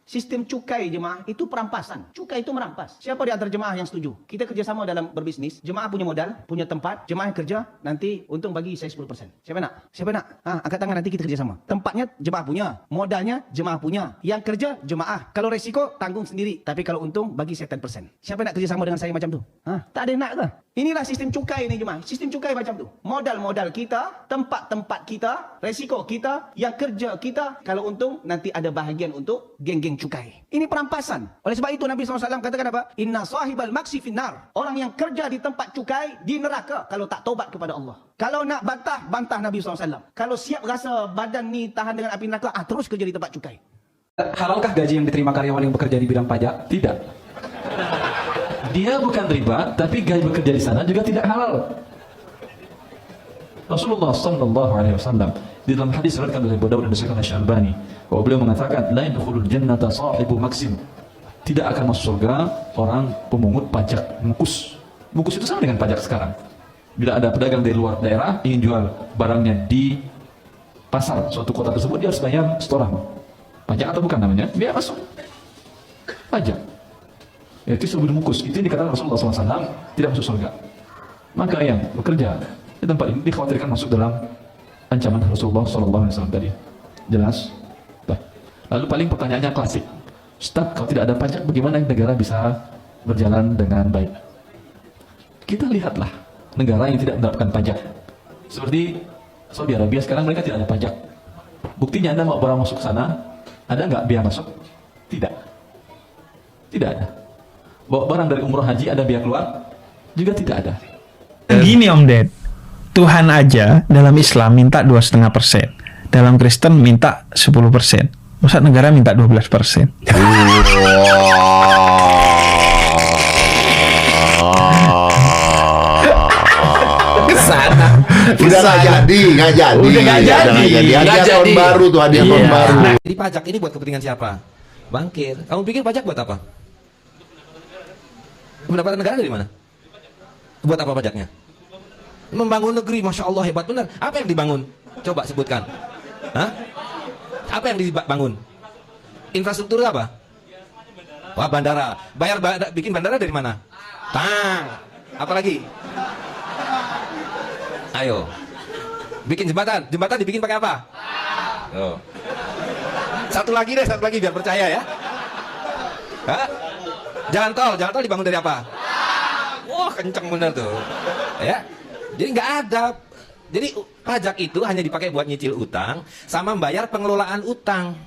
Sistem cukai jemaah itu perampasan. Cukai itu merampas. Siapa di antara jemaah yang setuju? Kita kerjasama dalam berbisnis. Jemaah punya modal, punya tempat. Jemaah yang kerja, nanti untung bagi saya 10%. Siapa nak? Siapa nak? Angkat tangan, nanti kita kerjasama. Tempatnya jemaah punya. Modalnya jemaah punya. Yang kerja jemaah. Kalau resiko tanggung sendiri. Tapi kalau untung bagi saya 10%. Siapa nak kerjasama dengan saya macam tu? Tak ada yang nak ke? Inilah sistem cukai ni jemaah. Sistem cukai macam tu. Modal-modal kita, tempat-tempat kita, resiko kita, yang kerja kita. Kalau untung nanti ada bahagian untuk geng-geng cukai. Ini perampasan. Oleh sebab itu Nabi SAW katakan apa? Inna sahibal maksi finnar. Orang yang kerja di tempat cukai di neraka kalau tak tobat kepada Allah. Kalau nak bantah, bantah Nabi SAW. Kalau siap rasa badan ni tahan dengan api neraka, terus kerja di tempat cukai. Halalkah gaji yang diterima karyawan yang bekerja di bidang pajak? Tidak. Dia bukan riba, tapi gaji bekerja di sana juga tidak halal. Rasulullah SAW di dalam hadis riwayatkan oleh Abu Dawud dan disahkan oleh Syalbani, bahwa beliau mengatakan, la yadkhulul jannata sahibu maksim. Tidak akan masuk surga orang pemungut pajak mukus. Mukus itu sama dengan pajak sekarang. Bila ada pedagang dari luar daerah ingin jual barangnya di pasar suatu kota tersebut, dia harus bayar setoran. Pajak atau bukan namanya? Biaya masuk. Pajak. Itu sebelum mukus. Itu yang dikatakan Rasulullah SAW tidak masuk surga. Maka yang bekerja di tempat ini dikhawatirkan masuk dalam ancaman Rasulullah SAW tadi. Jelas? Lalu paling pertanyaannya klasik. Ustaz, kalau tidak ada pajak, bagaimana negara bisa berjalan dengan baik? Kita lihatlah negara yang tidak menerapkan pajak. Seperti Saudi Arabia sekarang, mereka tidak ada pajak. Buktinya Anda mau barang masuk sana, ada nggak biaya masuk? Tidak. Tidak ada. Bawa barang dari umroh haji, ada biaya keluar? Juga tidak ada. Gini Om Ded, Tuhan aja dalam Islam minta 2,5%, dalam Kristen minta 10%, masa negara minta 12%. Kesana. Udah nggak jadi. Hadiah tahun baru tuh, hadiah tahun baru. Jadi pajak ini buat kepentingan siapa? Bankir. Kamu pikir pajak buat apa? Pendapatan negara dari mana? Buat apa pajaknya? Membangun negeri, Masya Allah hebat benar. Apa yang dibangun? Coba sebutkan. Hah? Apa yang dibangun? Infrastruktur apa? Wah, bandara. Bikin bandara dari mana? Tang. Apalagi? Ayo. Bikin jembatan. Jembatan dibikin pakai apa? Oh. Satu lagi biar percaya ya. Hah? Jalan tol dibangun dari apa? Wah, kenceng bener tuh. Ya. Jadi nggak ada. Jadi pajak itu hanya dipakai buat nyicil utang sama membayar pengelolaan utang.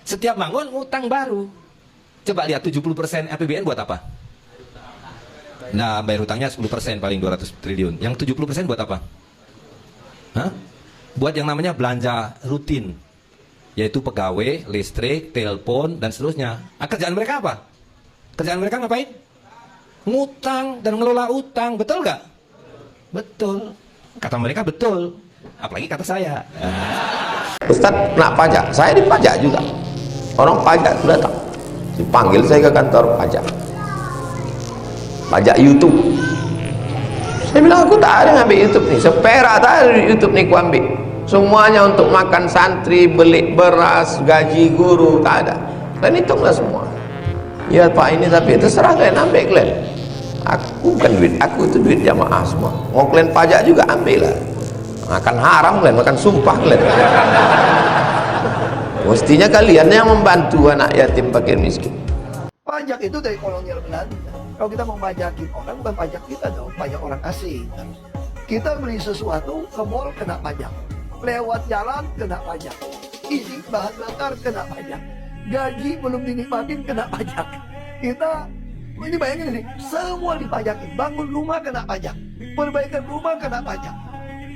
Setiap bangun utang baru. Coba lihat 70% APBN buat apa? Nah, bayar utangnya 10% paling 200 triliun. Yang 70% buat apa? Hah? Buat yang namanya belanja rutin. Yaitu pegawai, listrik, telepon, dan seterusnya. Kerjaan mereka apa? Kerjaan mereka ngapain? Ngutang dan ngelola utang, betul nggak? Betul. Kata mereka betul. Apalagi kata saya. Ustaz nak pajak, saya dipajak juga. Orang pajak itu datang, dipanggil saya ke kantor pajak. Pajak YouTube. Saya bilang aku tak ada ngambil YouTube nih, seperak tak ada di YouTube nih ku ambil. Semuanya untuk makan santri, beli beras, gaji guru, tak ada. Dan hitunglah semua. Ya Pak, ini tapi terserah kalian ambil kalian. Aku bukan duit, aku itu duit jamaah semua. Mau kalian pajak juga ambil lah. Makan haram kalian, makan sumpah kalian. Mestinya kalian yang membantu anak yatim fakir miskin. Pajak itu dari kolonial Belanda. Kalau kita mau pajakin orang, bukan pajak kita dong, pajak orang asing. Kita beli sesuatu ke mall kena pajak, lewat jalan kena pajak, isi bahan bakar kena pajak, gaji belum dinikmatin kena pajak. Kita ini bayangin ini, semua dipajakin. Bangun rumah kena pajak, perbaikan rumah kena pajak,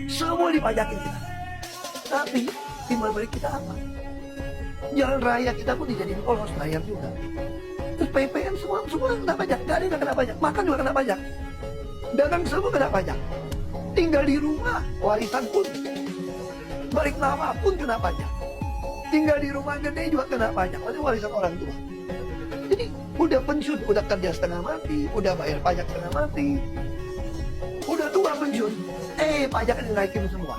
semua dipajakin kita. Tapi timbal balik kita apa? Jalan raya kita pun dijadiin polos, bayar juga. Terus PPN semua kena pajak, gak ada yang kena pajak, makan juga kena pajak, dagang semua kena pajak, tinggal di rumah warisan pun, balik nama pun kena pajak, tinggal di rumah gede juga kena pajak, maksudnya warisan orang tua. Jadi udah pensiun, udah kerja setengah mati, udah bayar pajak setengah mati, udah tua pensiun, pajaknya dinaikin semua.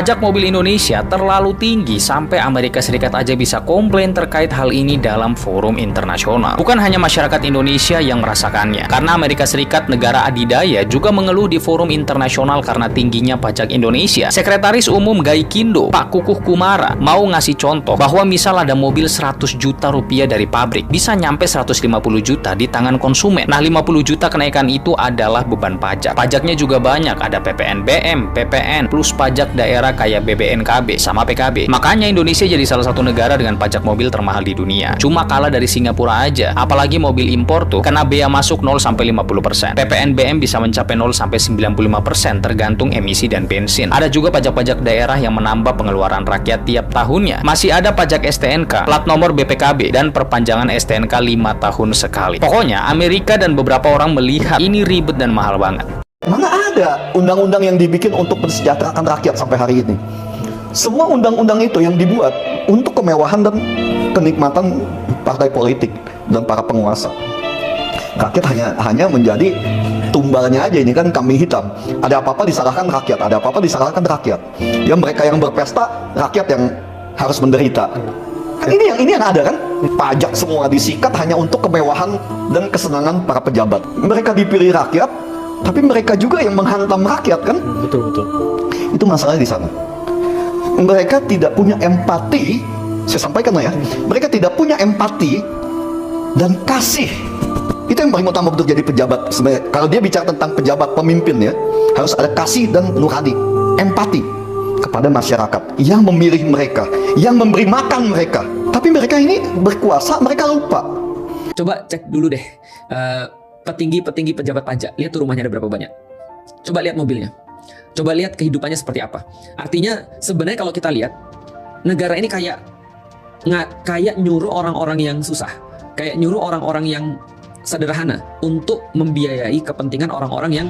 Pajak mobil Indonesia terlalu tinggi sampai Amerika Serikat aja bisa komplain terkait hal ini dalam forum internasional. Bukan hanya masyarakat Indonesia yang merasakannya, karena Amerika Serikat, negara adidaya, juga mengeluh di forum internasional karena tingginya pajak Indonesia. Sekretaris Umum Gaikindo, Pak Kukuh Kumara, mau ngasih contoh bahwa misal ada mobil 100 juta rupiah dari pabrik, bisa nyampe 150 juta di tangan konsumen. Nah, 50 juta kenaikan itu adalah beban pajak. Pajaknya juga banyak, ada PPNBM, PPN, plus pajak daerah kayak BBNKB sama PKB. Makanya Indonesia jadi salah satu negara dengan pajak mobil termahal di dunia. Cuma kalah dari Singapura aja. Apalagi mobil impor tuh kena bea masuk 0-50%. PPNBM bisa mencapai 0-95% tergantung emisi dan bensin. Ada juga pajak-pajak daerah yang menambah pengeluaran rakyat tiap tahunnya. Masih ada pajak STNK, plat nomor BPKB, dan perpanjangan STNK 5 tahun sekali. Pokoknya Amerika dan beberapa orang melihat ini ribet dan mahal banget. Mana ada undang-undang yang dibikin untuk mensejahterakan rakyat sampai hari ini? Semua undang-undang itu yang dibuat untuk kemewahan dan kenikmatan partai politik dan para penguasa. Rakyat hanya menjadi tumbalnya aja, ini kan kambing hitam. Ada apa-apa disalahkan rakyat, ada apa-apa disalahkan rakyat. Ya mereka yang berpesta, rakyat yang harus menderita. Kan ini yang ada kan? Pajak semua disikat hanya untuk kemewahan dan kesenangan para pejabat. Mereka dipilih rakyat, tapi mereka juga yang menghantam rakyat kan? Betul. Itu masalahnya di sana. Mereka tidak punya empati, saya sampaikan ya. Mereka tidak punya empati dan kasih. Itu yang paling utama untuk jadi pejabat. Sebenarnya kalau dia bicara tentang pejabat pemimpin ya, harus ada kasih dan nurani, empati kepada masyarakat yang memilih mereka, yang memberi makan mereka. Tapi mereka ini berkuasa, mereka lupa. Coba cek dulu deh. Petinggi-petinggi pejabat pajak, lihat tuh rumahnya ada berapa banyak. Coba lihat mobilnya. Coba lihat kehidupannya seperti apa. Artinya sebenarnya kalau kita lihat, negara ini kayak nyuruh orang-orang yang susah, kayak nyuruh orang-orang yang sederhana untuk membiayai kepentingan orang-orang yang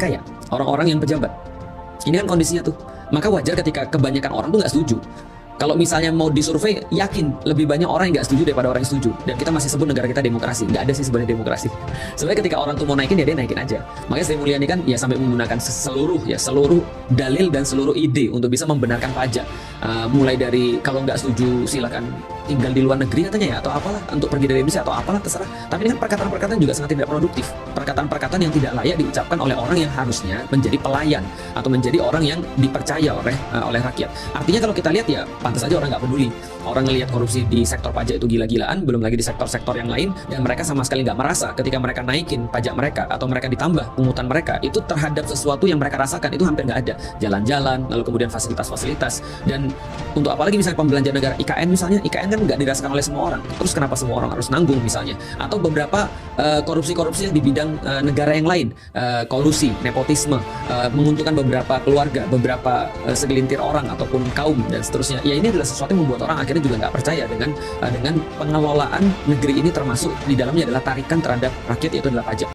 kaya, orang-orang yang pejabat. Ini kan kondisinya tuh. Maka wajar ketika kebanyakan orang tuh nggak setuju. Kalau misalnya mau disurvei, yakin lebih banyak orang yang nggak setuju daripada orang yang setuju. Dan kita masih sebut negara kita demokrasi. Nggak ada sih sebenarnya demokrasi. Sebenarnya ketika orang tuh mau naikin, ya dia naikin aja. Makanya Sri Mulyani kan ya sampai menggunakan seluruh dalil dan seluruh ide untuk bisa membenarkan pajak. Mulai dari kalau nggak setuju silakan tinggal di luar negeri katanya ya, atau apalah, untuk pergi dari Indonesia atau apalah, terserah. Tapi ini kan perkataan-perkataan juga sangat tidak produktif. Perkataan-perkataan yang tidak layak diucapkan oleh orang yang harusnya menjadi pelayan atau menjadi orang yang dipercaya oleh rakyat. Artinya kalau kita lihat ya pantas aja orang nggak peduli. Orang ngelihat korupsi di sektor pajak itu gila-gilaan, belum lagi di sektor-sektor yang lain, dan mereka sama sekali nggak merasa ketika mereka naikin pajak mereka atau mereka ditambah pungutan mereka itu terhadap sesuatu yang mereka rasakan itu hampir nggak ada. Jalan-jalan, lalu kemudian fasilitas-fasilitas, dan untuk apalagi misalnya pembelanja negara IKN misalnya, IKN kan nggak dirasakan oleh semua orang. Terus kenapa semua orang harus nanggung misalnya? Atau beberapa korupsi-korupsi yang di bidang negara yang lain, kolusi, nepotisme, menguntungkan beberapa keluarga, beberapa segelintir orang ataupun kaum dan seterusnya. Ya ini adalah sesuatu yang membuat orang akhirnya juga nggak percaya dengan pengelolaan negeri ini, termasuk di dalamnya adalah tarikan terhadap rakyat, yaitu adalah pajak.